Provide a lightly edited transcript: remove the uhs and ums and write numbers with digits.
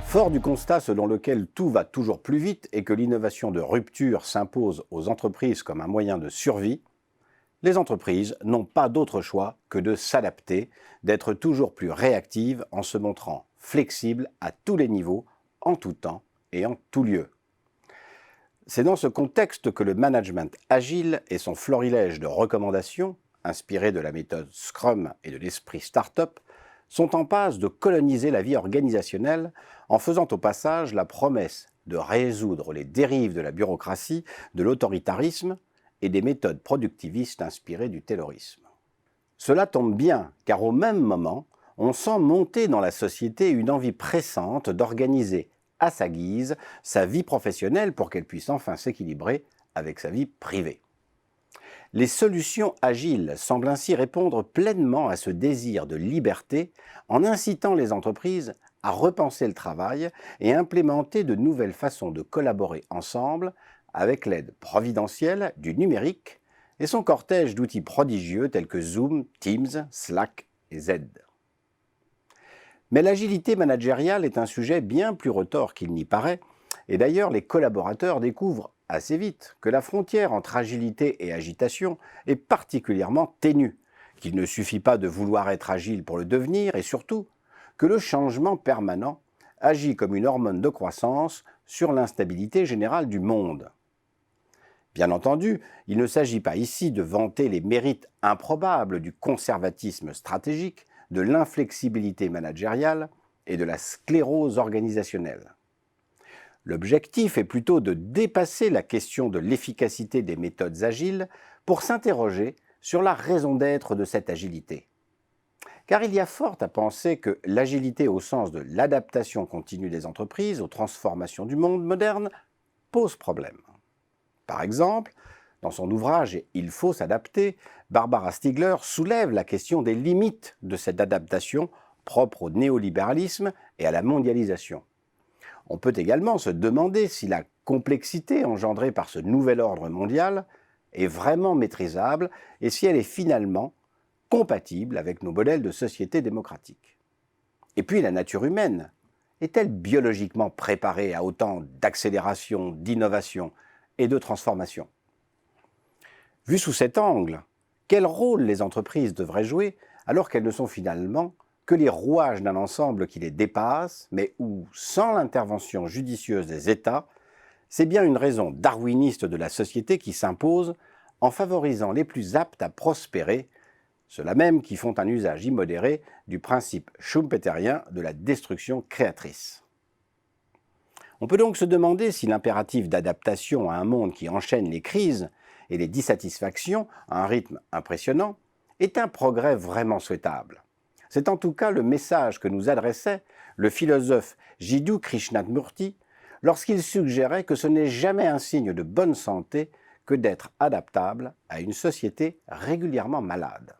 Fort du constat selon lequel tout va toujours plus vite et que l'innovation de rupture s'impose aux entreprises comme un moyen de survie, les entreprises n'ont pas d'autre choix que de s'adapter, d'être toujours plus réactives en se montrant flexibles à tous les niveaux, en tout temps et en tout lieu. C'est dans ce contexte que le management agile et son florilège de recommandations, inspirées de la méthode Scrum et de l'esprit Startup, sont en passe de coloniser la vie organisationnelle en faisant au passage la promesse de résoudre les dérives de la bureaucratie, de l'autoritarisme et des méthodes productivistes inspirées du taylorisme. Cela tombe bien, car au même moment, on sent monter dans la société une envie pressante d'organiser à sa guise sa vie professionnelle pour qu'elle puisse enfin s'équilibrer avec sa vie privée. Les solutions agiles semblent ainsi répondre pleinement à ce désir de liberté en incitant les entreprises à repenser le travail et implémenter de nouvelles façons de collaborer ensemble avec l'aide providentielle du numérique et son cortège d'outils prodigieux tels que Zoom, Teams, Slack et Z. Mais l'agilité managériale est un sujet bien plus retors qu'il n'y paraît, et d'ailleurs les collaborateurs découvrent assez vite que la frontière entre agilité et agitation est particulièrement ténue, qu'il ne suffit pas de vouloir être agile pour le devenir, et surtout que le changement permanent agit comme une hormone de croissance sur l'instabilité générale du monde. Bien entendu, il ne s'agit pas ici de vanter les mérites improbables du conservatisme stratégique, de l'inflexibilité managériale et de la sclérose organisationnelle. L'objectif est plutôt de dépasser la question de l'efficacité des méthodes agiles pour s'interroger sur la raison d'être de cette agilité. Car il y a fort à penser que l'agilité au sens de l'adaptation continue des entreprises aux transformations du monde moderne pose problème. Par exemple, dans son ouvrage « Il faut s'adapter », Barbara Stiegler soulève la question des limites de cette adaptation propre au néolibéralisme et à la mondialisation. On peut également se demander si la complexité engendrée par ce nouvel ordre mondial est vraiment maîtrisable et si elle est finalement compatible avec nos modèles de société démocratique. Et puis la nature humaine, est-elle biologiquement préparée à autant d'accélération, d'innovation et de transformation ? Vu sous cet angle, quel rôle les entreprises devraient jouer alors qu'elles ne sont finalement que les rouages d'un ensemble qui les dépasse, mais où, sans l'intervention judicieuse des États, c'est bien une raison darwiniste de la société qui s'impose en favorisant les plus aptes à prospérer, ceux-là même qui font un usage immodéré du principe schumpeterien de la destruction créatrice. On peut donc se demander si l'impératif d'adaptation à un monde qui enchaîne les crises et les dissatisfactions à un rythme impressionnant est un progrès vraiment souhaitable. C'est en tout cas le message que nous adressait le philosophe Jiddu Krishnamurti lorsqu'il suggérait que ce n'est jamais un signe de bonne santé que d'être adaptable à une société régulièrement malade.